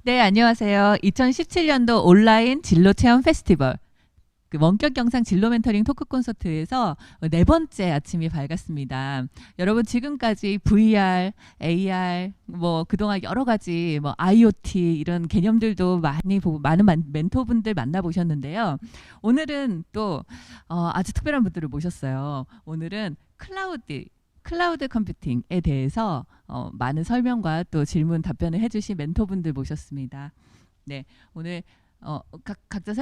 네, 안녕하세요. 2017년도 온라인 진로 체험 페스티벌 그 원격 영상 진로 멘토링 토크 콘서트에서 네 번째 아침이 밝았습니다. 여러분 지금까지 VR, AR 뭐 그동안 여러 가지 뭐 IoT 이런 개념들도 많이 보고 많은 멘토분들 만나보셨는데요. 오늘은 또 아주 특별한 분들을 모셨어요. 오늘은 클라우드 컴퓨팅에 대해서 많은 설명과 또 질문 답변을 해주신 멘토분들 모셨습니다. 네, 오늘 각자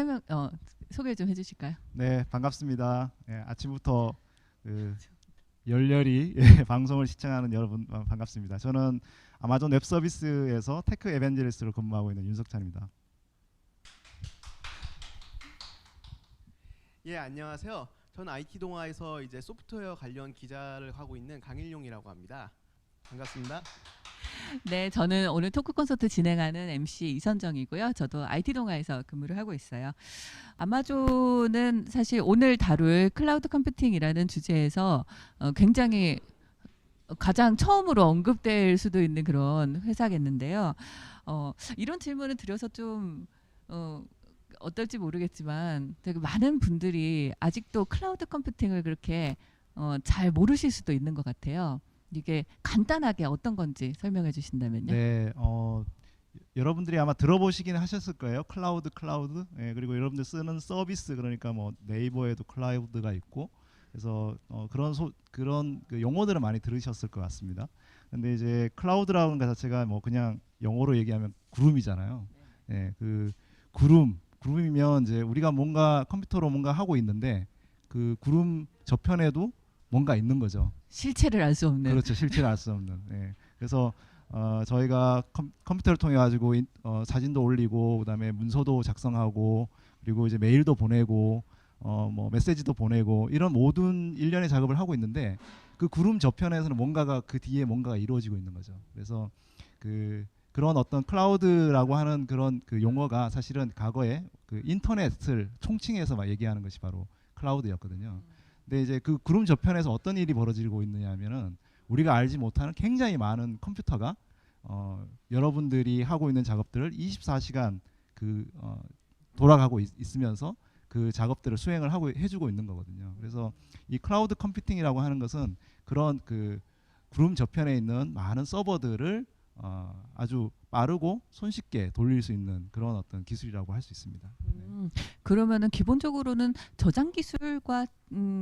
소개 좀 해주실까요? 네, 반갑습니다. 예, 아침부터 그 열렬히 예, 방송을 시청하는 여러분 반갑습니다. 저는 아마존 웹 서비스에서 테크 에반젤리스트로 근무하고 있는 윤석찬입니다. 예, 안녕하세요. 저는 IT 동아에서 이제 소프트웨어 관련 기자를 하고 있는 강일용이라고 합니다. 반갑습니다. 네, 저는 오늘 토크 콘서트 진행하는 MC 이선정이고요. 저도 IT 동아에서 근무를 하고 있어요. 아마존은 사실 오늘 다룰 클라우드 컴퓨팅이라는 주제에서 굉장히 가장 처음으로 언급될 수도 있는 그런 회사겠는데요. 이런 질문을 드려서 좀 어떨지 모르겠지만 되게 많은 분들이 아직도 클라우드 컴퓨팅을 그렇게 잘 모르실 수도 있는 것 같아요. 이게 간단하게 어떤 건지 설명해 주신다면요. 네, 여러분들이 아마 들어보시긴 하셨을 거예요. 클라우드. 예, 그리고 여러분들 쓰는 서비스 그러니까 뭐 네이버에도 클라우드가 있고 그래서 그런 그 용어들을 많이 들으셨을 것 같습니다. 근데 이제 클라우드라는 것 자체가 뭐 그냥 영어로 얘기하면 구름이잖아요. 예, 그 구름이면 이제 우리가 뭔가 컴퓨터로 뭔가 하고 있는데 그 구름 저편에도 뭔가 있는 거죠. 실체를 알 수 없는. 그렇죠. 실체를 알 수 없는. 예. 그래서 저희가 컴퓨터를 통해 가지고 사진도 올리고 그다음에 문서도 작성하고 그리고 이제 메일도 보내고 뭐 메시지도 보내고 이런 모든 일련의 작업을 하고 있는데 그 구름 저편에서는 뭔가가 그 뒤에 뭔가가 이루어지고 있는 거죠. 그래서 그런 어떤 클라우드라고 하는 그런 그 용어가 사실은 과거에 그 인터넷을 총칭해서 막 얘기하는 것이 바로 클라우드였거든요. 근데 이제 그 구름 저편에서 어떤 일이 벌어지고 있느냐면은 우리가 알지 못하는 굉장히 많은 컴퓨터가 여러분들이 하고 있는 작업들을 24시간 돌아가고 있으면서 그 작업들을 수행을 하고 해주고 있는 거거든요. 그래서 이 클라우드 컴퓨팅이라고 하는 것은 그런 그 구름 저편에 있는 많은 서버들을 아주 빠르고 손쉽게 돌릴 수 있는 그런 어떤 기술이라고 할 수 있습니다. 네. 그러면은 기본적으로는 저장 기술과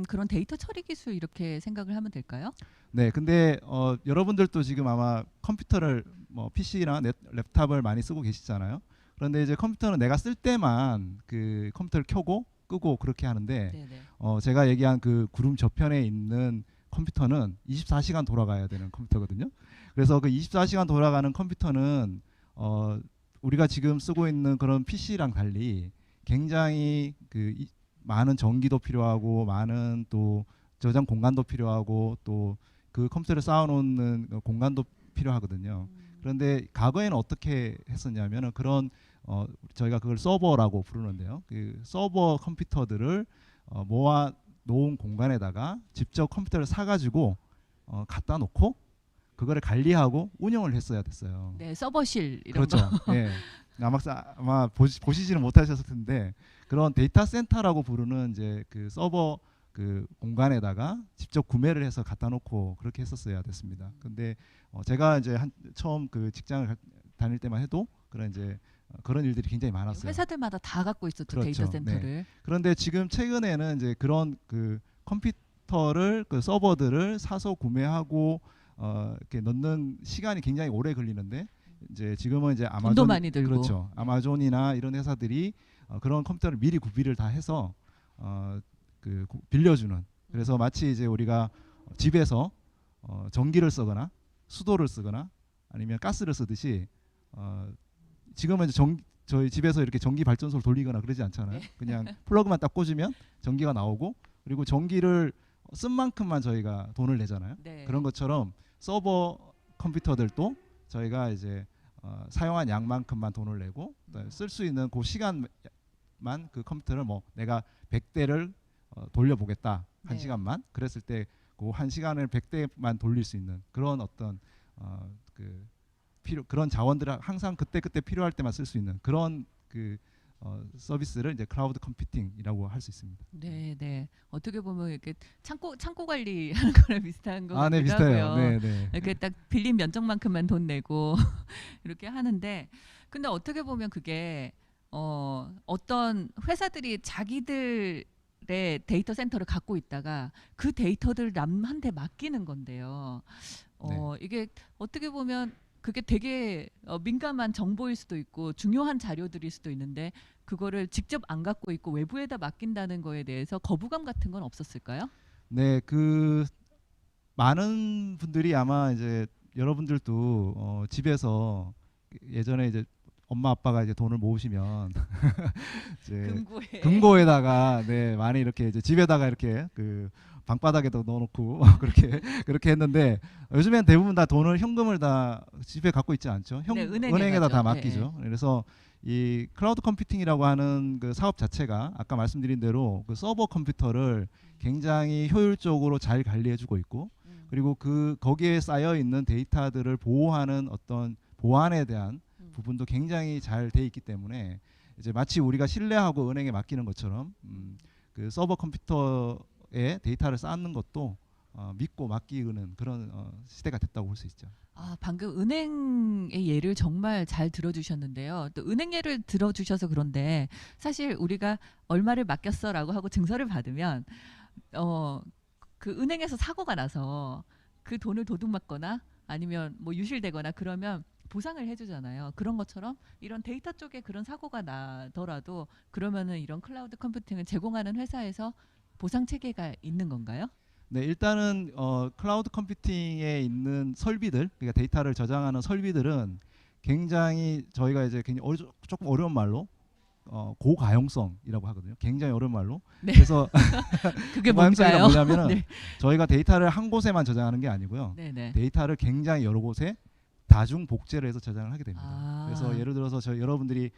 그런 데이터 처리 기술 이렇게 생각을 하면 될까요? 네, 근데 여러분들도 지금 아마 컴퓨터를 뭐 PC나 랩탑을 많이 쓰고 계시잖아요. 그런데 이제 컴퓨터는 내가 쓸 때만 그 컴퓨터를 켜고 끄고 그렇게 하는데 네네. 제가 얘기한 그 구름 저편에 있는 컴퓨터는 24시간 돌아가야 되는 컴퓨터거든요. 그래서 그 24시간 돌아가는 컴퓨터는 우리가 지금 쓰고 있는 그런 PC랑 달리 굉장히 많은 전기도 필요하고 많은 또 저장 공간도 필요하고 또 그 컴퓨터를 쌓아놓는 공간도 필요하거든요. 그런데 과거에는 어떻게 했었냐면은 그런 저희가 그걸 서버라고 부르는데요. 그 서버 컴퓨터들을 모아 놓은 공간에다가 직접 컴퓨터를 사가지고 갖다 놓고 그거를 관리하고 운영을 했어야 됐어요. 네, 서버실 이런 그렇죠. 거. 예. 아마 보시지는 못하셨을 텐데 그런 데이터 센터라고 부르는 이제 그 서버 그 공간에다가 직접 구매를 해서 갖다 놓고 그렇게 했었어야 됐습니다. 근데 제가 이제 처음 그 직장을 다닐 때만 해도 그런 이제 그런 일들이 굉장히 많았어요. 회사들마다 다 갖고 있었죠, 데이터 그렇죠. 네. 센터를. 그런데 지금 최근에는 이제 그런 그 컴퓨터를 그 서버들을 사서 구매하고 이렇게 넣는 시간이 굉장히 오래 걸리는데 이제 지금은 이제 돈도 많이 들고. 그렇죠. 아마존이나 이런 회사들이 그런 컴퓨터를 미리 구비를 다 해서 빌려주는. 그래서 마치 이제 우리가 집에서 전기를 쓰거나 수도를 쓰거나 아니면 가스를 쓰듯이 지금은 이제 저희 집에서 이렇게 전기 발전소를 돌리거나 그러지 않잖아요. 그냥 플러그만 딱 꽂으면 전기가 나오고 그리고 전기를 쓴 만큼만 저희가 돈을 내잖아요. 네. 그런 것처럼 서버 컴퓨터들도 저희가 이제 사용한 양만큼만 돈을 내고 쓸 수 있는 그 시간만 그 컴퓨터를 뭐 내가 100대를 돌려보겠다 한 네. 시간만 그랬을 때 그 한 시간을 100대만 돌릴 수 있는 그런 어떤 그 그런 자원들을 항상 그때 필요할 때만 쓸 수 있는 그런 서비스를 이제 클라우드 컴퓨팅이라고 할 수 있습니다. 네, 네. 어떻게 보면 이렇게 창고 관리하는 거랑 비슷한 거 네, 같기도 비슷해요. 하고요. 네, 네. 이렇게 딱 빌린 면적만큼만 돈 내고 이렇게 하는데, 근데 어떻게 보면 그게 어떤 회사들이 자기들의 데이터 센터를 갖고 있다가 그 데이터들을 남한테 맡기는 건데요. 이게 어떻게 보면 그게 되게 민감한 정보일 수도 있고 중요한 자료들일 수도 있는데 그거를 직접 안 갖고 있고 외부에다 맡긴다는 거에 대해서 거부감 같은 건 없었을까요? 네, 많은 분들이 아마 이제 여러분들도 집에서 예전에 이제 엄마 아빠가 이제 돈을 모으시면 이제 금고에다가 네, 많이 이렇게 이제 집에다가 이렇게 방바닥에도 넣어놓고 그렇게 했는데 요즘엔 대부분 다 돈을 현금을 다 집에 갖고 있지 않죠. 네, 은행에다 다 가죠. 맡기죠. 네. 그래서 이 클라우드 컴퓨팅이라고 하는 그 사업 자체가 아까 말씀드린 대로 그 서버 컴퓨터를 굉장히 효율적으로 잘 관리해주고 있고 그리고 거기에 쌓여 있는 데이터들을 보호하는 어떤 보안에 대한 부분도 굉장히 잘 돼 있기 때문에 이제 마치 우리가 신뢰하고 은행에 맡기는 것처럼 그 서버 컴퓨터에 데이터를 쌓는 것도 믿고 맡기는 그런 시대가 됐다고 볼 수 있죠. 방금 은행의 예를 정말 잘 들어주셨는데요. 또 은행 예를 들어주셔서 그런데 사실 우리가 얼마를 맡겼어라고 하고 증서를 받으면 그 은행에서 사고가 나서 그 돈을 도둑맞거나 아니면 뭐 유실되거나 그러면 보상을 해주잖아요. 그런 것처럼 이런 데이터 쪽에 그런 사고가 나더라도 그러면은 이런 클라우드 컴퓨팅을 제공하는 회사에서 보상 체계가 있는 건가요? 네, 일단은 클라우드 컴퓨팅에 있는 설비들, 그러니까 데이터를 저장하는 설비들은 굉장히 저희가 이제 굉장히 조금 어려운 말로 고가용성이라고 하거든요. 굉장히 어려운 말로. 네. 그래서 그게 고가용성이란 뭔가요? 뭐냐면은 네. 저희가 데이터를 한 곳에만 저장하는 게 아니고요. 네네. 데이터를 굉장히 여러 곳에 다중 복제를 해서 저장을 하게 됩니다. 그래서 예를 들어서 여러분들이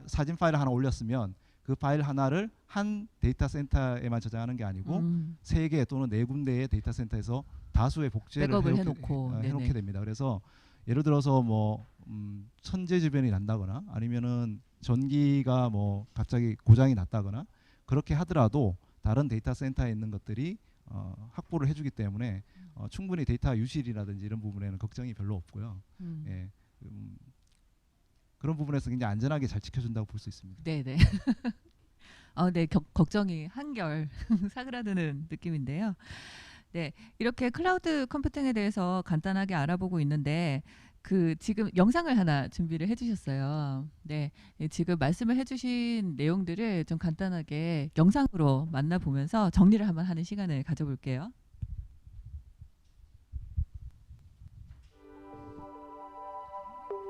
사진 파일을 하나 올렸으면 그 파일 하나를 한 데이터 센터에만 저장하는 게 아니고 3개 또는 4군데의 데이터 센터에서 다수의 복제를 백업을 해놓게 됩니다. 그래서 예를 들어서 뭐 천재지변이 난다거나 아니면은 전기가 뭐 갑자기 고장이 났다거나 그렇게 하더라도 다른 데이터 센터에 있는 것들이 확보를 해주기 때문에 충분히 데이터 유실이라든지 이런 부분에는 걱정이 별로 없고요. 예, 그런 부분에서 굉장히 안전하게 잘 지켜준다고 볼 수 있습니다. 네네. 네, 걱정이 한결 사그라드는 느낌인데요. 네, 이렇게 클라우드 컴퓨팅에 대해서 간단하게 알아보고 있는데 지금 영상을 하나 준비를 해주셨어요. 네, 지금 말씀을 해주신 내용들을 좀 간단하게 영상으로 만나보면서 정리를 한번 하는 시간을 가져볼게요.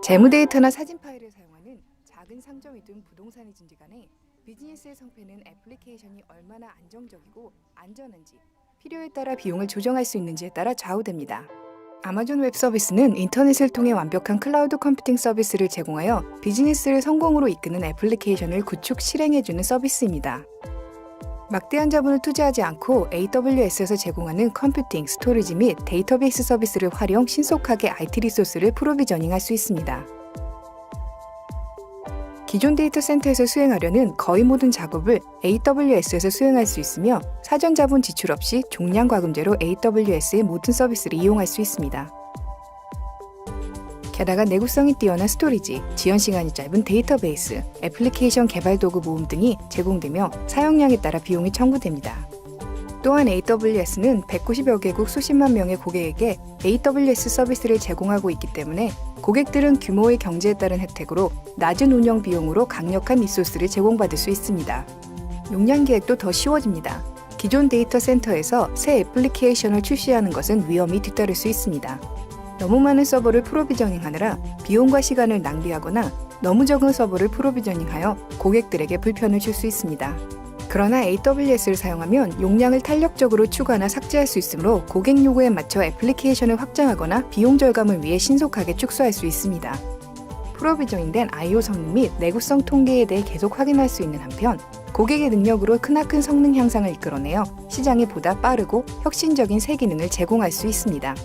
재무 데이터나 사진 파일을 사용하는 작은 상점이든 부동산이든지 간에 비즈니스의 성패는 애플리케이션이 얼마나 안정적이고 안전한지, 필요에 따라 비용을 조정할 수 있는지에 따라 좌우됩니다. 아마존 웹 서비스는 인터넷을 통해 완벽한 클라우드 컴퓨팅 서비스를 제공하여 비즈니스를 성공으로 이끄는 애플리케이션을 구축 실행해주는 서비스입니다. 막대한 자본을 투자하지 않고 AWS에서 제공하는 컴퓨팅, 스토리지 및 데이터베이스 서비스를 활용 신속하게 IT 리소스를 프로비저닝할 수 있습니다. 기존 데이터 센터에서 수행하려는 거의 모든 작업을 AWS에서 수행할 수 있으며 사전 자본 지출 없이 종량 과금제로 AWS의 모든 서비스를 이용할 수 있습니다. 게다가 내구성이 뛰어난 스토리지, 지연 시간이 짧은 데이터베이스, 애플리케이션 개발 도구 모음 등이 제공되며 사용량에 따라 비용이 청구됩니다. 또한 AWS는 190여 개국 수십만 명의 고객에게 AWS 서비스를 제공하고 있기 때문에 고객들은 규모의 경제에 따른 혜택으로 낮은 운영 비용으로 강력한 리소스를 제공받을 수 있습니다. 용량 계획도 더 쉬워집니다. 기존 데이터 센터에서 새 애플리케이션을 출시하는 것은 위험이 뒤따를 수 있습니다. 너무 많은 서버를 프로비저닝하느라 비용과 시간을 낭비하거나 너무 적은 서버를 프로비저닝하여 고객들에게 불편을 줄 수 있습니다. 그러나 AWS를 사용하면 용량을 탄력적으로 추가나 삭제할 수 있으므로 고객 요구에 맞춰 애플리케이션을 확장하거나 비용 절감을 위해 신속하게 축소할 수 있습니다. 프로비저닝된 I/O 성능 및 내구성 통계에 대해 계속 확인할 수 있는 한편 고객의 능력으로 크나큰 성능 향상을 이끌어내어 시장에 보다 빠르고 혁신적인 새 기능을 제공할 수 있습니다.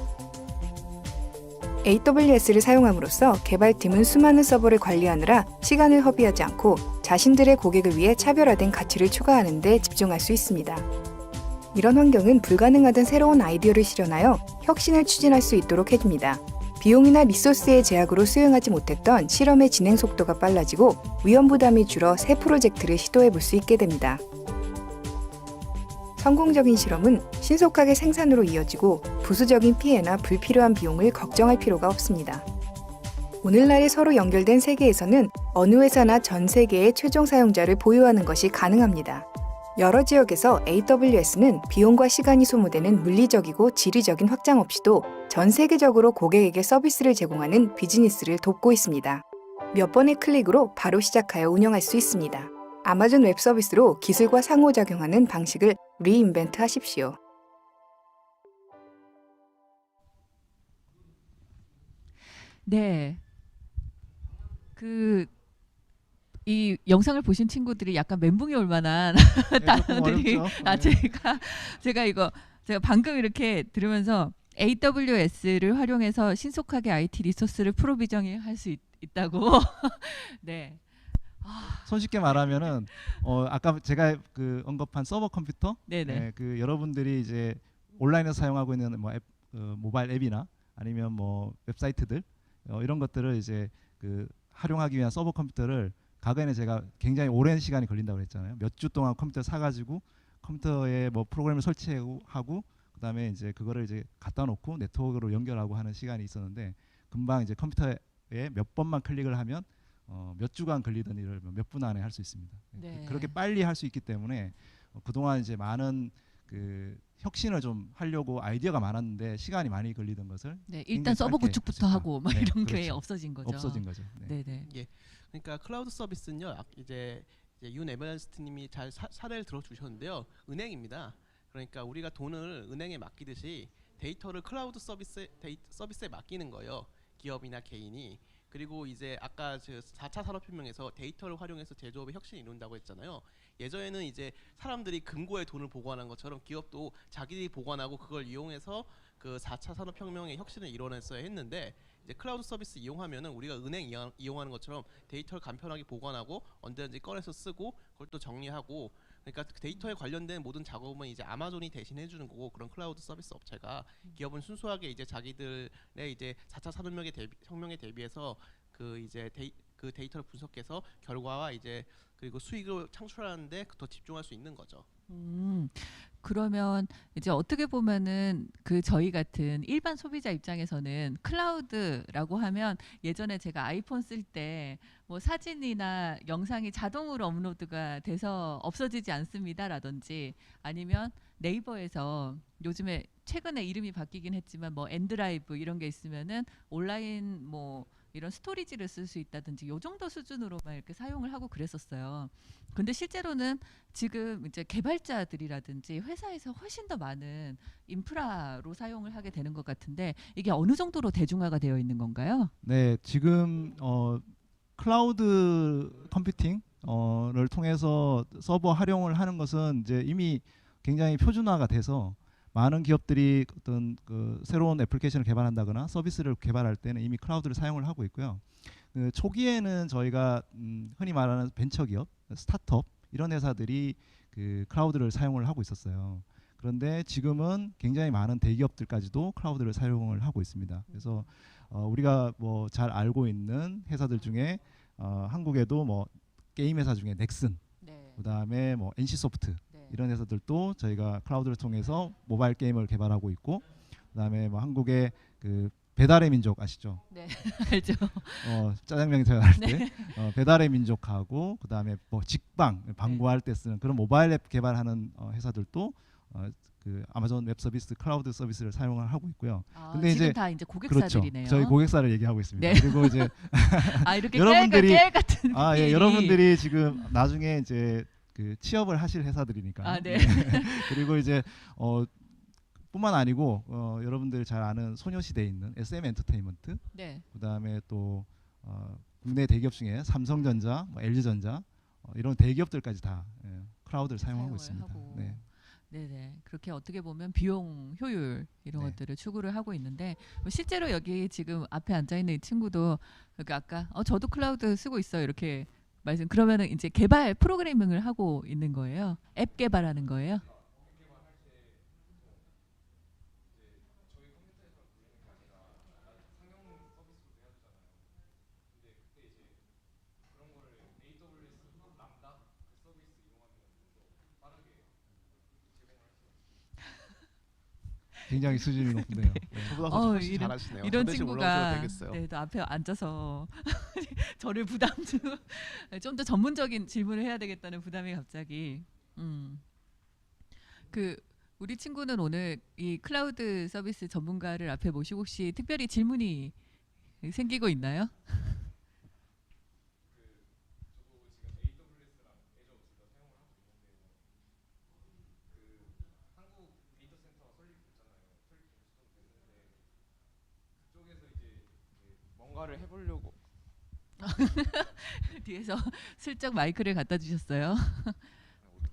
AWS를 사용함으로써 개발팀은 수많은 서버를 관리하느라 시간을 허비하지 않고 자신들의 고객을 위해 차별화된 가치를 추가하는 데 집중할 수 있습니다. 이런 환경은 불가능하던 새로운 아이디어를 실현하여 혁신을 추진할 수 있도록 해줍니다. 비용이나 리소스의 제약으로 수행하지 못했던 실험의 진행 속도가 빨라지고 위험 부담이 줄어 새 프로젝트를 시도해 볼 수 있게 됩니다. 성공적인 실험은 신속하게 생산으로 이어지고 부수적인 피해나 불필요한 비용을 걱정할 필요가 없습니다. 오늘날의 서로 연결된 세계에서는 어느 회사나 전 세계의 최종 사용자를 보유하는 것이 가능합니다. 여러 지역에서 AWS는 비용과 시간이 소모되는 물리적이고 지리적인 확장 없이도 전 세계적으로 고객에게 서비스를 제공하는 비즈니스를 돕고 있습니다. 몇 번의 클릭으로 바로 시작하여 운영할 수 있습니다. 아마존 웹 서비스로 기술과 상호작용하는 방식을 리인벤트 하십시오. 네. 이 영상을 보신 친구들이 약간 멘붕이 올 만한 단어들이 어렵죠. 아 네. 제가 방금 이렇게 들으면서 AWS를 활용해서 신속하게 IT 리소스를 프로비저닝 할 수 있다고 네. 손쉽게 말하면은 아까 제가 언급한 서버 컴퓨터, 네네. 여러분들이 이제 온라인에서 사용하고 있는 뭐 모바일 앱이나 아니면 뭐 웹사이트들 이런 것들을 이제 활용하기 위한 서버 컴퓨터를 과거에는 제가 굉장히 오랜 시간이 걸린다고 그랬잖아요. 몇 주 동안 컴퓨터 사가지고 컴퓨터에 뭐 프로그램을 설치하고 그다음에 이제 그거를 이제 갖다 놓고 네트워크로 연결하고 하는 시간이 있었는데 금방 이제 컴퓨터에 몇 번만 클릭을 하면 몇 주간 걸리던 일을 몇 분 안에 할 수 있습니다. 네. 그렇게 빨리 할 수 있기 때문에 그동안 이제 많은 혁신을 좀 하려고 아이디어가 많았는데 시간이 많이 걸리던 것을 네, 굉장히 일단 서버 짧게 구축부터 할 수 하고 있다. 막 네, 이런 게 그렇죠. 없어진 거죠. 없어진 거죠. 네. 네네. 예. 그러니까 클라우드 서비스는요. 이제 윤 에버리스트님이 잘 사례를 들어주셨는데요. 은행입니다. 그러니까 우리가 돈을 은행에 맡기듯이 데이터를 클라우드 서비스에 맡기는 거예요. 기업이나 개인이. 그리고 이제 아까 4차 산업혁명에서 데이터를 활용해서 제조업의 혁신이 이룬다고 했잖아요. 예전에는 이제 사람들이 금고에 돈을 보관한 것처럼 기업도 자기들이 보관하고 그걸 이용해서 그 4차 산업혁명의 혁신을 이뤄냈어야 했는데 이제 클라우드 서비스 이용하면은 우리가 은행 이용하는 것처럼 데이터를 간편하게 보관하고 언제든지 꺼내서 쓰고 그걸 또 정리하고 그러니까 데이터에 관련된 모든 작업은 이제 아마존이 대신 해주는 거고 그런 클라우드 서비스 업체가 기업은 순수하게 이제 자기들의 이제 4차 산업혁명에 대비해서 그 데이터를 분석해서 결과와 이제 그리고 수익을 창출하는데 더 집중할 수 있는 거죠. 그러면 이제 어떻게 보면은 저희 같은 일반 소비자 입장에서는 클라우드라고 하면 예전에 제가 아이폰 쓸 때 뭐 사진이나 영상이 자동으로 업로드가 돼서 없어지지 않습니다라든지 아니면 네이버에서 요즘에 최근에 이름이 바뀌긴 했지만 뭐 엔드라이브 이런 게 있으면은 온라인 뭐 이런 스토리지를 쓸 수 있다든지 요 정도 수준으로만 이렇게 사용을 하고 그랬었어요. 근데 실제로는 지금 이제 개발자들이라든지 회사에서 훨씬 더 많은 인프라로 사용을 하게 되는 것 같은데 이게 어느 정도로 대중화가 되어 있는 건가요? 네, 지금 클라우드 컴퓨팅을 통해서 서버 활용을 하는 것은 이제 이미 굉장히 표준화가 돼서 많은 기업들이 어떤 새로운 애플리케이션을 개발한다거나 서비스를 개발할 때는 이미 클라우드를 사용을 하고 있고요. 초기에는 저희가 흔히 말하는 벤처기업, 스타트업 이런 회사들이 클라우드를 사용을 하고 있었어요. 그런데 지금은 굉장히 많은 대기업들까지도 클라우드를 사용을 하고 있습니다. 그래서 우리가 뭐 잘 알고 있는 회사들 중에 한국에도 뭐 게임 회사 중에 넥슨, 네. 그다음에 뭐 NC소프트 네. 이런 회사들도 저희가 클라우드를 통해서 모바일 게임을 개발하고 있고, 그다음에 뭐 한국의 배달의 민족 아시죠? 네. 알죠. 짜장면 제공할 때 네. 배달의 민족하고 그다음에 뭐 직방 방구할 때 쓰는 그런 모바일 앱 개발하는 회사들도 아마존 웹 서비스 클라우드 서비스를 사용을 하고 있고요. 근데 지금 이제 다 이제 고객사들이네요. 그렇죠. 저희 고객사를 얘기하고 있습니다. 네. 그리고 이제 이렇게 여러분들이- 깨알 같은 PPL이. 여러분들이 지금 나중에 이제 취업을 하실 회사들이니까. 네. 그리고 이제 뿐만 아니고 여러분들 잘 아는 소녀시대에 있는 SM 엔터테인먼트, 네. 그다음에 또 국내 대기업 중에 삼성전자, 뭐 LG전자 이런 대기업들까지 다 클라우드를 사용하고 사용을 있습니다. 하고. 네. 네네. 그렇게 어떻게 보면 비용 효율 이런 네. 것들을 추구를 하고 있는데 뭐 실제로 여기 지금 앞에 앉아 있는 이 친구도 여기 아까 저도 클라우드 쓰고 있어요 이렇게 말씀 그러면은 이제 개발 프로그래밍을 하고 있는 거예요. 앱 개발하는 거예요. 굉장히 수준이 높네요. 네. 저보다 어, 훨씬 이런- 잘하시네요. 이런 저 대신 올라오셔도 친구가 되겠어요. 네, 또 앞에 앉아서 저를 부담 주고 좀 더 전문적인 질문을 해야 되겠다는 부담이 갑자기 그 우리 친구는 오늘 이 클라우드 서비스 전문가를 앞에 모시고 혹시 특별히 질문이 생기고 있나요? 뭔가를 해보려고. 뒤에서 슬쩍 마이크를 갖다 주셨어요.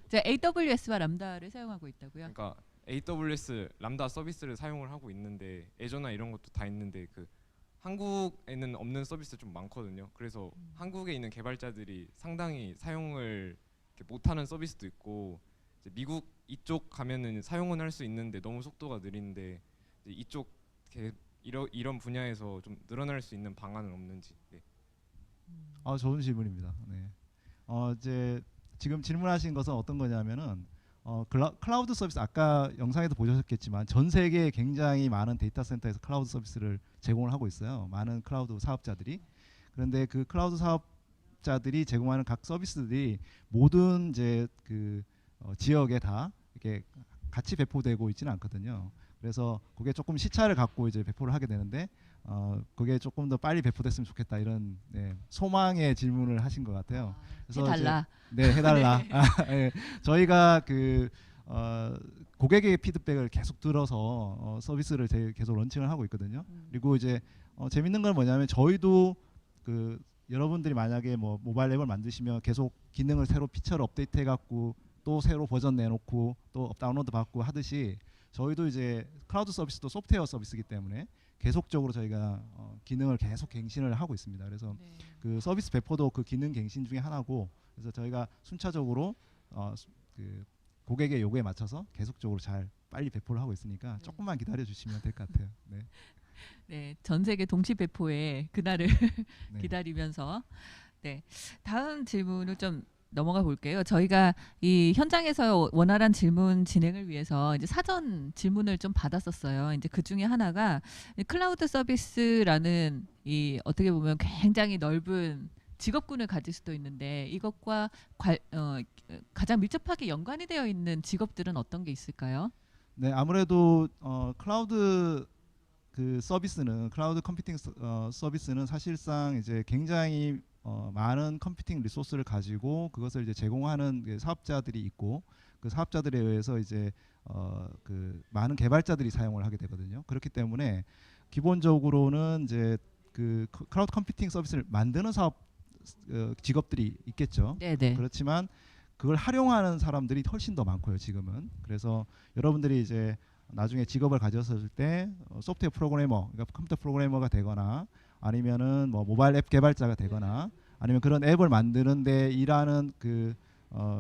제가 AWS와 람다를 사용하고 있다고요. 그러니까 AWS 람다 서비스를 사용을 하고 있는데 애저나 이런 것도 다 있는데 그 한국에는 없는 서비스 좀 많거든요. 그래서 한국에 있는 개발자들이 상당히 사용을 이렇게 못하는 서비스도 있고 이제 미국 이쪽 가면은 사용은 할 수 있는데 너무 속도가 느린데 이제 이쪽 이런 분야에서 좀 늘어날 수 있는 방안은 없는지. 네. 좋은 질문입니다. 네. 이제 지금 질문하신 것은 어떤 거냐면은 클라우드 서비스 아까 영상에도 보셨겠지만 전 세계에 굉장히 많은 데이터 센터에서 클라우드 서비스를 제공을 하고 있어요. 많은 클라우드 사업자들이. 그런데 그 클라우드 사업자들이 제공하는 각 서비스들이 모든 이제 그 지역에 다 이렇게 같이 배포되고 있지는 않거든요. 그래서 그게 조금 시차를 갖고 이제 배포를 하게 되는데 그게 조금 더 빨리 배포됐으면 좋겠다 이런 소망의 질문을 하신 것 같아요. 그래서 해달라. 네, 해달라. 네, 저희가 고객의 피드백을 계속 들어서 서비스를 계속 런칭을 하고 있거든요. 그리고 이제 재밌는 건 뭐냐면 저희도 여러분들이 만약에 뭐 모바일 앱을 만드시면 계속 기능을 새로 피처를 업데이트 해갖고 또 새로 버전 내놓고 또 다운로드 받고 하듯이 저희도 이제 클라우드 서비스도 소프트웨어 서비스이기 때문에 계속적으로 저희가 기능을 계속 갱신을 하고 있습니다. 그래서 네. 그 서비스 배포도 그 기능 갱신 중에 하나고 그래서 저희가 순차적으로 그 고객의 요구에 맞춰서 계속적으로 잘 빨리 배포를 하고 있으니까 네. 조금만 기다려 주시면 될 것 같아요. 네. 네, 전 세계 동시 배포의 그날을 네. 기다리면서 네 다음 질문을 좀 넘어가 볼게요. 저희가 이 현장에서 원활한 질문 진행을 위해서 이제 사전 질문을 좀 받았었어요. 이제 그 중에 하나가 이 클라우드 서비스라는 이 어떻게 보면 굉장히 넓은 직업군을 가질 수도 있는데 이것과 가장 밀접하게 연관이 되어 있는 직업들은 어떤 게 있을까요? 네, 아무래도 클라우드 서비스는 클라우드 컴퓨팅 서비스는 사실상 이제 굉장히 많은 컴퓨팅 리소스를 가지고 그것을 이제 제공하는 사업자들이 있고 그 사업자들에 의해서 이제 많은 개발자들이 사용을 하게 되거든요. 그렇기 때문에 기본적으로는 이제 클라우드 컴퓨팅 서비스를 만드는 사업 직업들이 있겠죠. 네네. 그렇지만 그걸 활용하는 사람들이 훨씬 더 많고요. 지금은. 그래서 여러분들이 이제 나중에 직업을 가졌을 때 소프트웨어 프로그래머, 그러니까 컴퓨터 프로그래머가 되거나 아니면은 뭐 모바일 앱 개발자가 되거나 아니면 그런 앱을 만드는데 일하는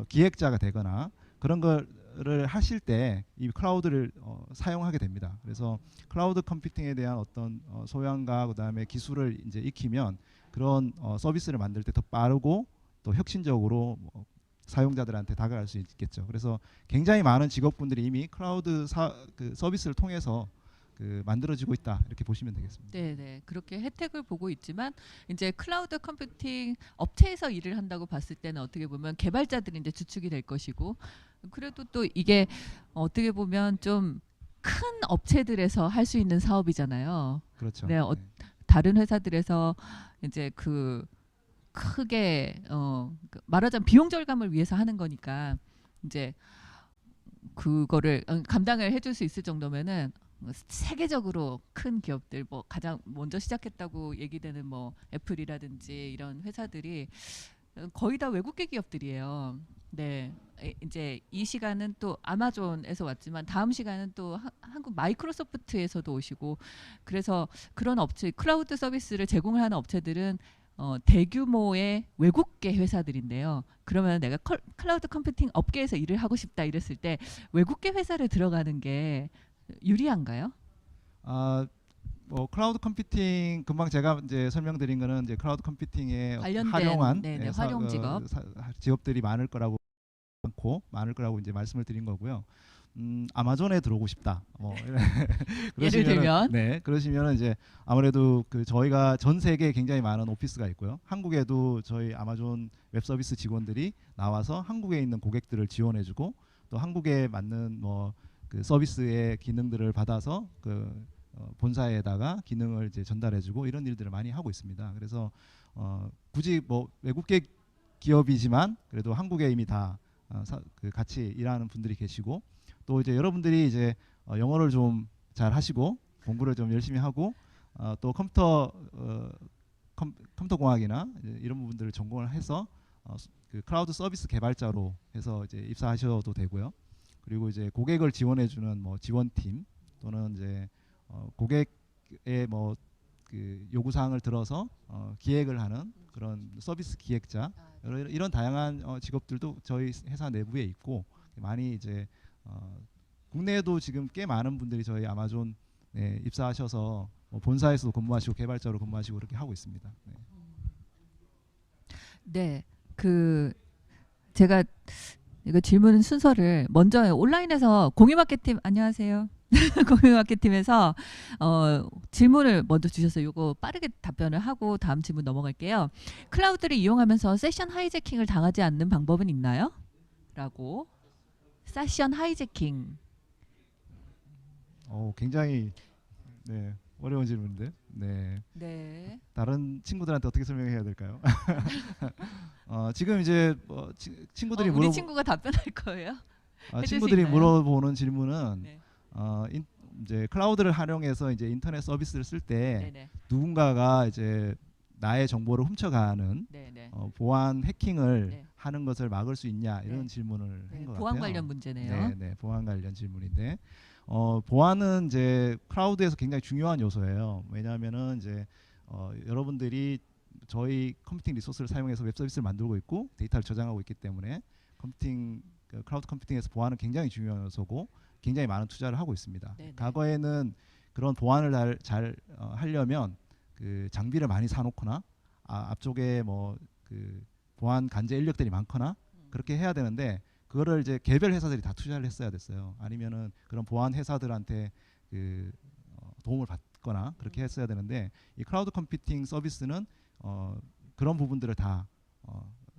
기획자가 되거나 그런 거를 하실 때 이 클라우드를 사용하게 됩니다. 그래서 클라우드 컴퓨팅에 대한 어떤 소양과 그다음에 기술을 이제 익히면 그런 서비스를 만들 때 더 빠르고 또 혁신적으로 사용자들한테 다가갈 수 있겠죠. 그래서 굉장히 많은 직업군들이 이미 클라우드 서비스를 통해서 만들어지고 있다 이렇게 보시면 되겠습니다. 네네 그렇게 혜택을 보고 있지만 이제 클라우드 컴퓨팅 업체에서 일을 한다고 봤을 때는 어떻게 보면 개발자들이 이제 주축이 될 것이고 그래도 또 이게 어떻게 보면 좀 큰 업체들에서 할 수 있는 사업이잖아요. 그렇죠. 네, 다른 회사들에서 이제 크게 말하자면 비용 절감을 위해서 하는 거니까 이제 그거를 감당을 해줄 수 있을 정도면은 세계적으로 큰 기업들 뭐 가장 먼저 시작했다고 얘기되는 뭐 애플이라든지 이런 회사들이 거의 다 외국계 기업들이에요. 네. 이제 이 시간은 또 아마존에서 왔지만 다음 시간은 또 한국 마이크로소프트에서도 오시고 그래서 그런 업체 클라우드 서비스를 제공을 하는 업체들은 대규모의 외국계 회사들인데요. 그러면 내가 클라우드 컴퓨팅 업계에서 일을 하고 싶다 이랬을 때 외국계 회사를 들어가는 게 유리한가요? 뭐 클라우드 컴퓨팅 금방 제가 이제 설명드린 거는 이제 클라우드 컴퓨팅에 관련된, 활용한 네네, 활용 직업. 직업들이 많을 거라고 이제 말씀을 드린 거고요. 아마존에 들어오고 싶다. 예를 들면? 네, 그러시면은 이제 아무래도 그 저희가 전 세계에 굉장히 많은 오피스가 있고요. 한국에도 저희 아마존 웹 서비스 직원들이 나와서 한국에 있는 고객들을 지원해주고 또 한국에 맞는 뭐 그 서비스의 기능들을 받아서 그 본사에다가 기능을 이제 전달해주고 이런 일들을 많이 하고 있습니다. 그래서 굳이 뭐 외국계 기업이지만 그래도 한국에 이미 다 그 같이 일하는 분들이 계시고 또 이제 여러분들이 이제 영어를 좀 잘 하시고 공부를 좀 열심히 하고 또 컴퓨터 공학이나 이런 부분들을 전공을 해서 그 클라우드 서비스 개발자로 해서 이제 입사하셔도 되고요. 그리고 이제 고객을 지원해주는 뭐 지원팀 또는 이제 고객의 뭐 그 요구 사항을 들어서 기획을 하는 그런 서비스 기획자 이런 다양한 직업들도 저희 회사 내부에 있고 많이 이제 국내에도 지금 꽤 많은 분들이 저희 아마존에 입사하셔서 본사에서도 근무하시고 개발자로 근무하시고 그렇게 하고 있습니다. 네. 네, 그 제가 이거 질문 순서를 먼저 온라인에서 공유마케팅 안녕하세요. 공유마케팅에서 질문을 먼저 주셨어요. 이거 빠르게 답변을 하고 다음 질문 넘어갈게요. 클라우드를 이용하면서 세션 하이제킹을 당하지 않는 방법은 있나요? 라고. 세션 하이제킹. 굉장히 네, 어려운 질문인데. 네. 네. 다른 친구들한테 어떻게 설명해야 될까요? 지금 이제 친구들이 우리 친구가 답변할 거예요. 해줄 수 친구들이 있나요? 물어보는 질문은 네. 이제 클라우드를 활용해서 이제 인터넷 서비스를 쓸 때 네네. 누군가가 이제 나의 정보를 훔쳐가는 네네. 보안 해킹을 네. 하는 것을 막을 수 있냐 이런 네. 질문을 한 네, 것 같아요. 보안 관련 문제네요. 네, 보안 관련 질문인데 보안은 이제 클라우드에서 굉장히 중요한 요소예요. 왜냐하면은 이제 여러분들이 저희 컴퓨팅 리소스를 사용해서 웹 서비스를 만들고 있고 데이터를 저장하고 있기 때문에 클라우드 컴퓨팅에서 보안은 굉장히 중요한 요소고 굉장히 많은 투자를 하고 있습니다. 네네. 과거에는 그런 보안을 잘 하려면 그 장비를 많이 사놓거나 앞쪽에 뭐 그 보안 간제 인력들이 많거나 그렇게 해야 되는데 그거를 이제 개별 회사들이 다 투자를 했어야 됐어요. 아니면은 그런 보안 회사들한테 그 도움을 받거나 그렇게 했어야 되는데 이 클라우드 컴퓨팅 서비스는 그런 부분들을 다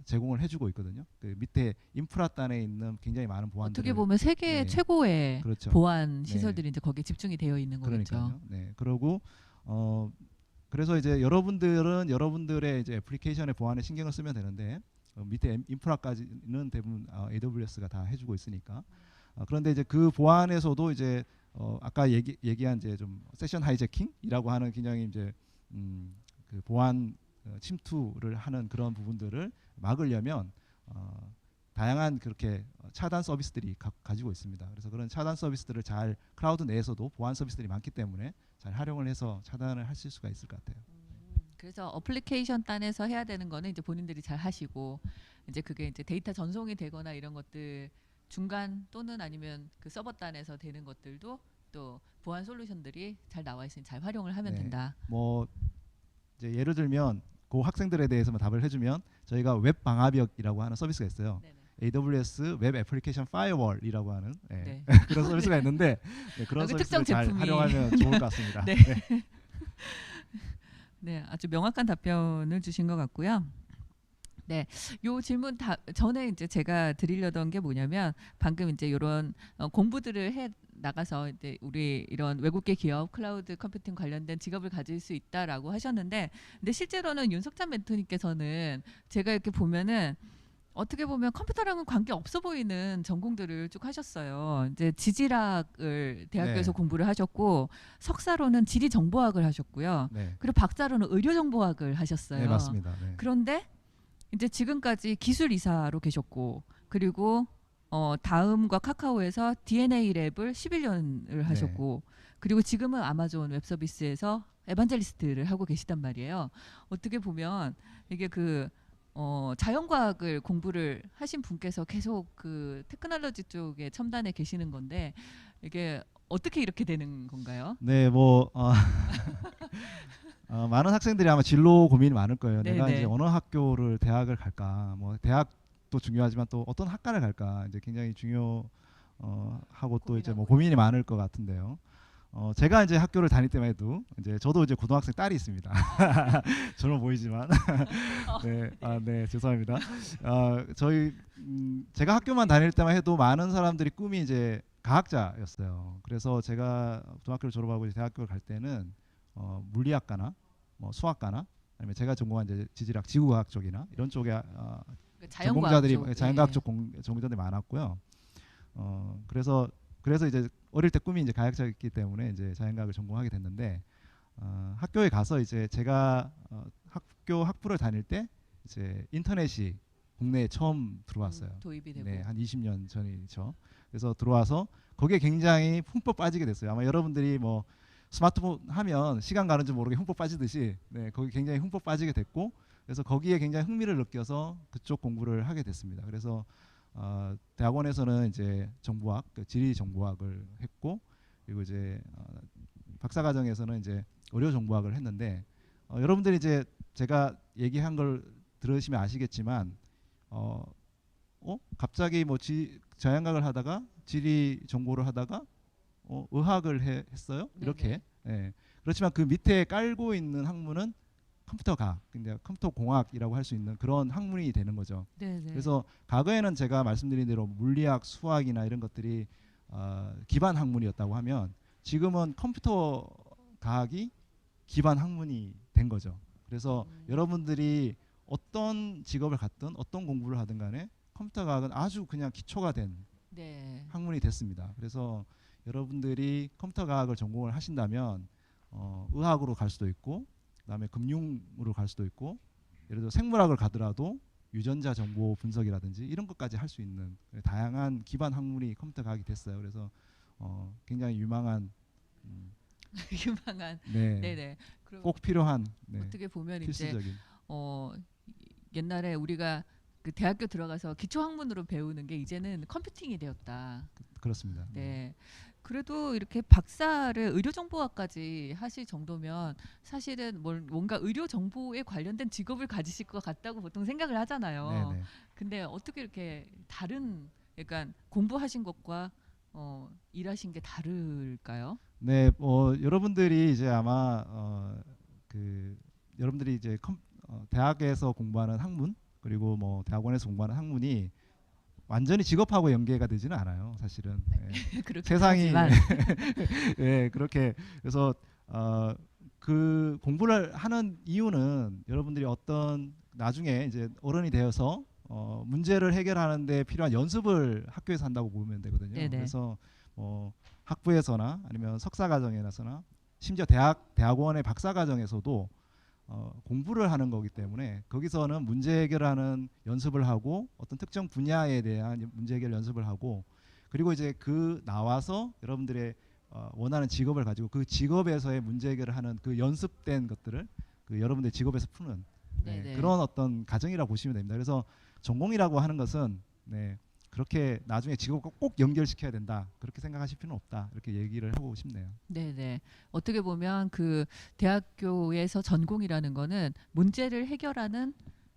제공을 해주고 있거든요. 그 밑에 인프라단에 있는 굉장히 많은 보안들을 어떻게 보면 세계 네. 최고의 그렇죠. 보안 네. 시설들이 이제 거기에 집중이 되어 있는 거겠죠. 그러니까요. 네. 그러고 그래서 이제 여러분들은 여러분들의 이제 애플리케이션의 보안에 신경을 쓰면 되는데 밑에 인프라까지는 대부분 AWS가 다 해주고 있으니까. 그런데 이제 그 보안에서도 이제 아까 얘기한 이제 좀 세션 하이제킹이라고 하는 굉장히 이제 그 보안 침투를 하는 그런 부분들을 막으려면 다양한 그렇게 차단 서비스들이 가지고 있습니다. 그래서 그런 차단 서비스들을 잘 클라우드 내에서도 보안 서비스들이 많기 때문에 잘 활용을 해서 차단을 하실 수가 있을 것 같아요. 그래서 어플리케이션 단에서 해야 되는 거는 이제 본인들이 잘 하시고 이제 그게 이제 데이터 전송이 되거나 이런 것들 중간 또는 아니면 그 서버 단에서 되는 것들도 또 보안 솔루션들이 잘 나와 있으니 잘 활용을 하면 네. 된다. 뭐 이제 예를 들면 그 학생들에 대해서만 답을 해주면 저희가 웹 방화벽이라고 하는 서비스가 있어요. 네네. AWS 웹 애플리케이션 파이어월이라고 하는 네. 그런 서비스가 있는데 그런 그 서비스를 특정 잘 제품이. 활용하면 좋을 것 같습니다. 네. 네, 아주 명확한 답변을 주신 것 같고요. 네, 요 질문 전에 이제 제가 드리려던 게 뭐냐면 방금 이제 이런 공부들을 해 나가서 이제 우리 이런 외국계 기업 클라우드 컴퓨팅 관련된 직업을 가질 수 있다라고 하셨는데, 근데 실제로는 윤석찬 멘토님께서는 제가 이렇게 보면은 어떻게 보면 컴퓨터랑은 관계 없어 보이는 전공들을 쭉 하셨어요. 이제 지질학을 대학교에서 네. 공부를 하셨고 석사로는 지리정보학을 하셨고요. 네, 그리고 박사로는 의료정보학을 하셨어요. 네 맞습니다. 네. 그런데 이제 지금까지 기술이사로 계셨고 그리고 다음과 카카오에서 DNA 랩을 11년을 하셨고 그리고 지금은 아마존 웹 서비스에서 에반젤리스트를 하고 계시단 말이에요. 어떻게 보면 이게 자연과학을 공부를 하신 분께서 계속 그 테크놀로지 쪽에 첨단에 계시는 건데 이게 어떻게 이렇게 되는 건가요? 네, 많은 학생들이 아마 진로 고민이 많을 거예요. 내가 네네. 이제 어느 학교를 대학을 갈까, 뭐 대학도 중요하지만 또 어떤 학과를 갈까 이제 굉장히 하고 또 이제 뭐 고민이 많을 것 같은데요. 제가 이제 학교를 다닐 때만 해도 이제 저도 이제 고등학생 딸이 있습니다. 저는 보이지만 네, 죄송합니다. 제가 학교만 다닐 때만 해도 많은 사람들이 꿈이 이제 과학자였어요. 그래서 제가 고등학교를 졸업하고 이제 대학교를 갈 때는 물리학과나 뭐 수학과나 아니면 제가 전공한 이제 지질학, 지구과학 쪽이나 이런 쪽에 전공자들이 자연과학 쪽 전공자들이 많았고요. 그래서 이제 어릴 때 꿈이 이제 과학자였기 때문에 이제 자연과학을 전공하게 됐는데 학교에 가서 이제 제가 학교 학부를 다닐 때 이제 인터넷이 국내에 처음 들어왔어요. 도입이 되고. 네, 한 20년 전이죠. 그래서 들어와서 거기에 굉장히 흠뻑 빠지게 됐어요. 아마 여러분들이 뭐 스마트폰 하면 시간 가는 줄 모르게 흠뻑 빠지듯이 거기 굉장히 흠뻑 빠지게 됐고 그래서 거기에 굉장히 흥미를 느껴서 그쪽 공부를 하게 됐습니다. 그래서 대학원에서는 이제 정보학, 지리 정보학을 했고 그리고 이제 박사과정에서는 이제 의료 정보학을 했는데 여러분들이 이제 제가 얘기한 걸 들으시면 아시겠지만 갑자기 뭐 자연과학을 하다가 지리 정보를 하다가 의학을 했어요. 이렇게. 네. 그렇지만 그 밑에 깔고 있는 학문은 컴퓨터과학, 근데 컴퓨터공학이라고 할 수 있는 그런 학문이 되는 거죠. 네네. 그래서 과거에는 제가 말씀드린 대로 물리학, 수학이나 이런 것들이 기반 학문이었다고 하면 지금은 컴퓨터 과학이 기반 학문이 된 거죠. 그래서 여러분들이 어떤 직업을 갖든 어떤 공부를 하든 간에 컴퓨터 과학은 아주 그냥 기초가 된 학문이 됐습니다. 그래서 여러분들이 컴퓨터 과학을 전공을 하신다면 의학으로 갈 수도 있고 그다음에 금융으로 갈 수도 있고 예를 들어 생물학을 가더라도 유전자 정보 분석이라든지 이런 것까지 할 수 있는 다양한 기반 학문이 컴퓨터 과학이 됐어요. 그래서 굉장히 유망한 네네. 꼭 필요한 어떻게 보면 필수적인 이제 옛날에 우리가 그 대학교 들어가서 기초 학문으로 배우는 게 이제는 컴퓨팅이 되었다. 그렇습니다. 네. 그래도 이렇게 박사를 의료정보학까지 하실 정도면 사실은 뭔가 의료정보에 관련된 직업을 가지실 것 같다고 보통 생각을 하잖아요. 네네. 근데 어떻게 이렇게 다른, 그러니까 공부하신 것과 일하신 게 다를까요? 네, 여러분들이 이제 아마 여러분들이 이제 대학에서 공부하는 학문 그리고 뭐 대학원에서 공부하는 학문이 완전히 직업하고 연계가 되지는 않아요, 사실은. 세상이 그렇게 그래서 그 공부를 하는 이유는 여러분들이 어떤 나중에 이제 어른이 되어서 문제를 해결하는 데 필요한 연습을 학교에서 한다고 보면 되거든요. 네네. 그래서 학부에서나 아니면 석사 과정에서나 심지어 대학원의 박사 과정에서도 공부를 하는 거기 때문에 거기서는 문제 해결하는 연습을 하고 어떤 특정 분야에 대한 문제 해결 연습을 하고 그리고 이제 나와서 여러분들의 원하는 직업을 가지고 그 직업에서의 문제 해결을 하는 그 연습된 것들을 여러분들의 직업에서 푸는 그런 어떤 과정이라고 보시면 됩니다. 그래서 전공이라고 하는 것은 그렇게 나중에 직업과 꼭 연결시켜야 된다 그렇게 생각하실 필요는 없다 이렇게 얘기를 하고 싶네요. 네네. 어떻게 보면 그 대학교에서 전공이라는 거는 문제를 해결하는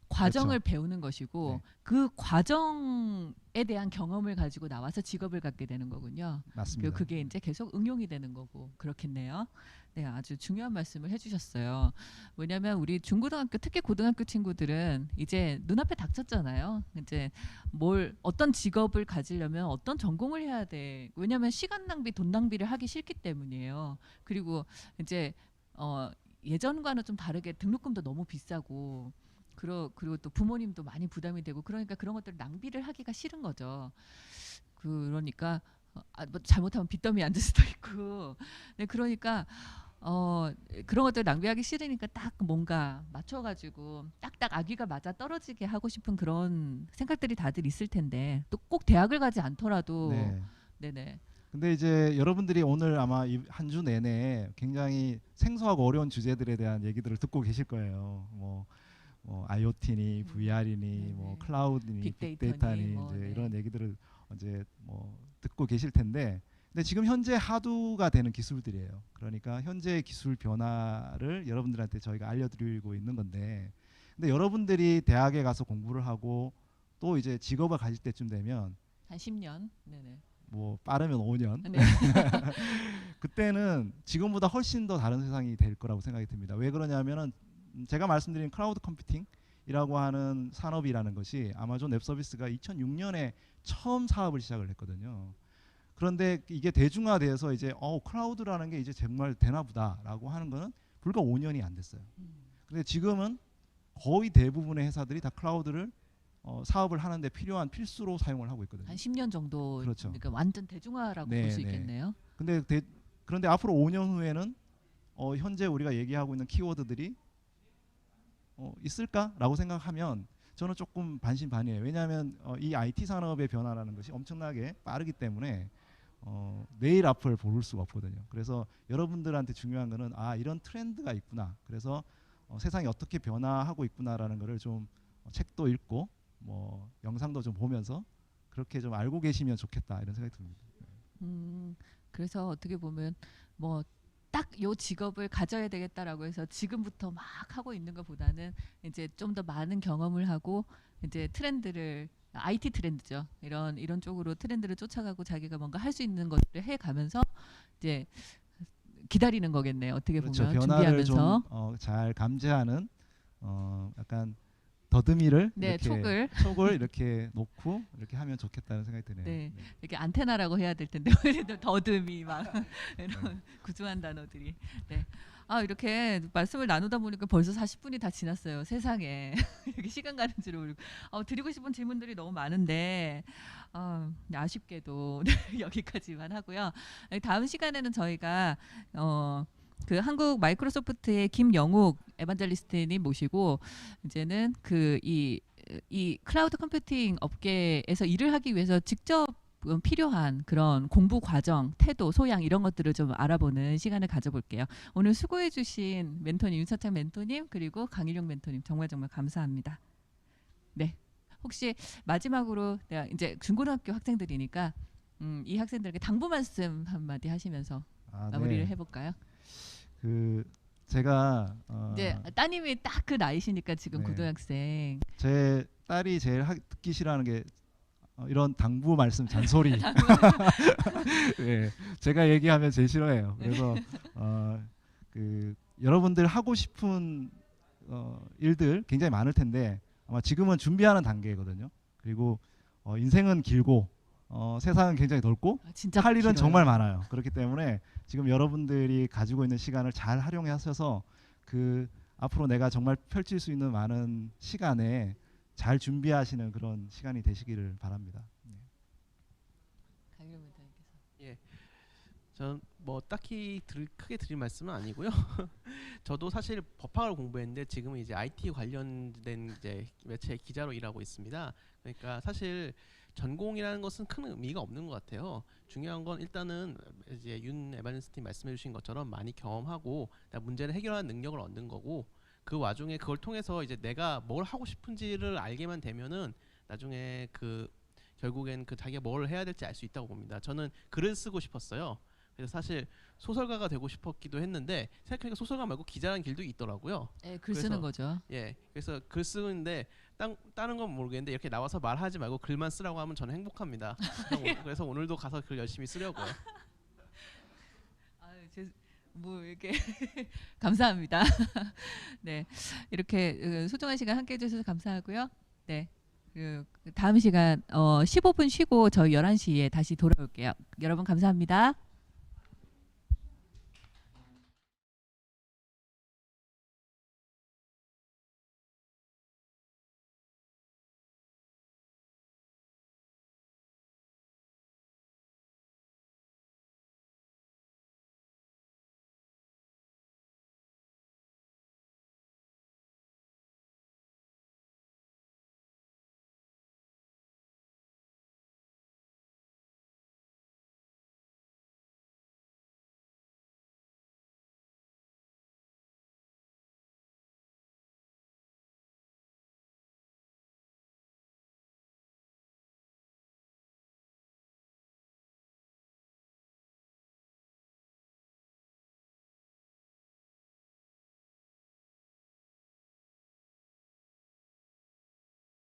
과정을 그렇죠. 배우는 것이고 그 과정에 대한 경험을 가지고 나와서 직업을 갖게 되는 거군요. 맞습니다. 그게 이제 계속 응용이 되는 거고 그렇겠네요. 네, 아주 중요한 말씀을 해주셨어요. 왜냐하면 우리 중고등학교 특히 고등학교 친구들은 이제 눈앞에 닥쳤잖아요. 이제 어떤 직업을 가지려면 어떤 전공을 해야 돼. 왜냐하면 시간 낭비, 돈 낭비를 하기 싫기 때문이에요. 그리고 이제 예전과는 좀 다르게 등록금도 너무 비싸고 그리고 또 부모님도 많이 부담이 되고 그러니까 그런 것들을 낭비를 하기가 싫은 거죠. 그러니까 뭐 잘못하면 빚더미 앉을 수도 있고. 네, 그러니까 그런 것들 낭비하기 싫으니까 딱 뭔가 맞춰가지고 딱딱 아기가 맞아 떨어지게 하고 싶은 그런 생각들이 다들 있을 텐데 또 꼭 대학을 가지 않더라도 네. 네네. 근데 이제 여러분들이 오늘 아마 한 주 내내 굉장히 생소하고 어려운 주제들에 대한 얘기들을 듣고 계실 거예요. 뭐 IoT니 VR이니 뭐 네네. 클라우드니 빅데이터니 빅데이터니 뭐, 이제 네. 이런 얘기들을 이제 뭐 듣고 계실 텐데, 근데 지금 현재 하두가 되는 기술들이에요. 그러니까 현재 기술 변화를 여러분들한테 저희가 알려드리고 있는 건데, 근데 여러분들이 대학에 가서 공부를 하고 또 이제 직업을 가질 때쯤 되면 한 10년. 네네. 뭐 빠르면 5년 네. 그때는 지금보다 훨씬 더 다른 세상이 될 거라고 생각이 듭니다. 왜 그러냐면은 제가 말씀드린 클라우드 컴퓨팅이라고 하는 산업이라는 것이 아마존 웹 서비스가 2006년에 처음 사업을 시작을 했거든요. 그런데 이게 대중화돼서 이제 클라우드라는 게 이제 정말 되나 보다라고 하는 거는 불과 5년이 안 됐어요. 근데 지금은 거의 대부분의 회사들이 다 클라우드를 사업을 하는데 필요한 필수로 사용을 하고 있거든요. 한 10년 정도. 그렇죠. 그러니까 완전 대중화라고 네, 볼 수 네. 있겠네요. 근데 그런데 앞으로 5년 후에는 현재 우리가 얘기하고 있는 키워드들이 있을까라고 생각하면 저는 조금 반신반의해요. 왜냐하면 이 IT 산업의 변화라는 것이 엄청나게 빠르기 때문에 내일 앞을 볼 수가 없거든요. 그래서 여러분들한테 중요한 거는 이런 트렌드가 있구나. 그래서 세상이 어떻게 변화하고 있구나라는 거를 좀 책도 읽고 뭐 영상도 좀 보면서 그렇게 좀 알고 계시면 좋겠다 이런 생각이 듭니다. 그래서 어떻게 보면 뭐 딱 요 직업을 가져야 되겠다라고 해서 지금부터 막 하고 있는 것보다는 이제 좀 더 많은 경험을 하고 이제 트렌드를 IT 트렌드죠. 이런 쪽으로 트렌드를 쫓아가고 자기가 뭔가 할 수 있는 것들을 해 가면서 이제 기다리는 거겠네요. 어떻게 그렇죠. 보면 변화를 준비하면서. 좀 잘 감지하는 약간 더듬이를 네, 이렇게 촉을 이렇게 놓고 이렇게 하면 좋겠다는 생각이 드네요. 네. 이렇게 안테나라고 해야 될 텐데 그래도 더듬이 막 이런 구수한 단어들이. 네. 이렇게 말씀을 나누다 보니까 벌써 40분이 다 지났어요. 세상에 이렇게 시간 가는 줄 모르고. 드리고 싶은 질문들이 너무 많은데 아쉽게도 여기까지만 하고요. 다음 시간에는 저희가 그 한국 마이크로소프트의 김영욱 에반젤리스트님 모시고 이제는 이 클라우드 컴퓨팅 업계에서 일을 하기 위해서 직접 필요한 그런 공부 과정, 태도, 소양 이런 것들을 좀 알아보는 시간을 가져볼게요. 오늘 수고해주신 멘토님 윤서창 멘토님 그리고 강일용 멘토님 정말 감사합니다. 네, 혹시 마지막으로 내가 이제 중고등학교 학생들이니까 이 학생들에게 당부 말씀 한마디 하시면서 마무리를 해볼까요? 제가 이제 따님이 딱 그 나이시니까 지금 네. 고등학생. 제 딸이 제일 듣기 싫어하는 게 이런 당부 말씀 잔소리. 네, 제가 얘기하면 제일 싫어해요. 그래서 여러분들 하고 싶은 일들 굉장히 많을 텐데 아마 지금은 준비하는 단계거든요. 그리고 인생은 길고 세상은 굉장히 넓고 진짜 할 일은 길어요. 정말 많아요. 그렇기 때문에 지금 여러분들이 가지고 있는 시간을 잘 활용하셔서 앞으로 내가 정말 펼칠 수 있는 많은 시간에 잘 준비하시는 그런 시간이 되시기를 바랍니다. 강일용 멘토님께서. 저는 뭐 딱히 크게 드릴 말씀은 아니고요. 저도 사실 법학을 공부했는데 지금은 이제 IT 관련된 이제 매체 기자로 일하고 있습니다. 그러니까 사실 전공이라는 것은 큰 의미가 없는 것 같아요. 중요한 건 일단은 이제 윤 에반스틴 말씀해주신 것처럼 많이 경험하고 문제를 해결하는 능력을 얻는 거고, 그 와중에 그걸 통해서 이제 내가 뭘 하고 싶은지를 알게만 되면은 나중에 결국엔 자기가 뭘 해야 될지 알 수 있다고 봅니다. 저는 글을 쓰고 싶었어요. 그래서 사실 소설가가 되고 싶었기도 했는데 생각해보니까 소설가 말고 기자라는 길도 있더라고요. 네, 글 쓰는 거죠. 그래서 글 쓰는데 다른 건 모르겠는데 이렇게 나와서 말하지 말고 글만 쓰라고 하면 저는 행복합니다. 그래서 오늘도 가서 글 열심히 쓰려고요. 뭐 이렇게 감사합니다. 네, 이렇게 소중한 시간 함께해 주셔서 감사하고요. 네, 다음 시간 15분 쉬고 저희 11시에 다시 돌아올게요. 여러분 감사합니다.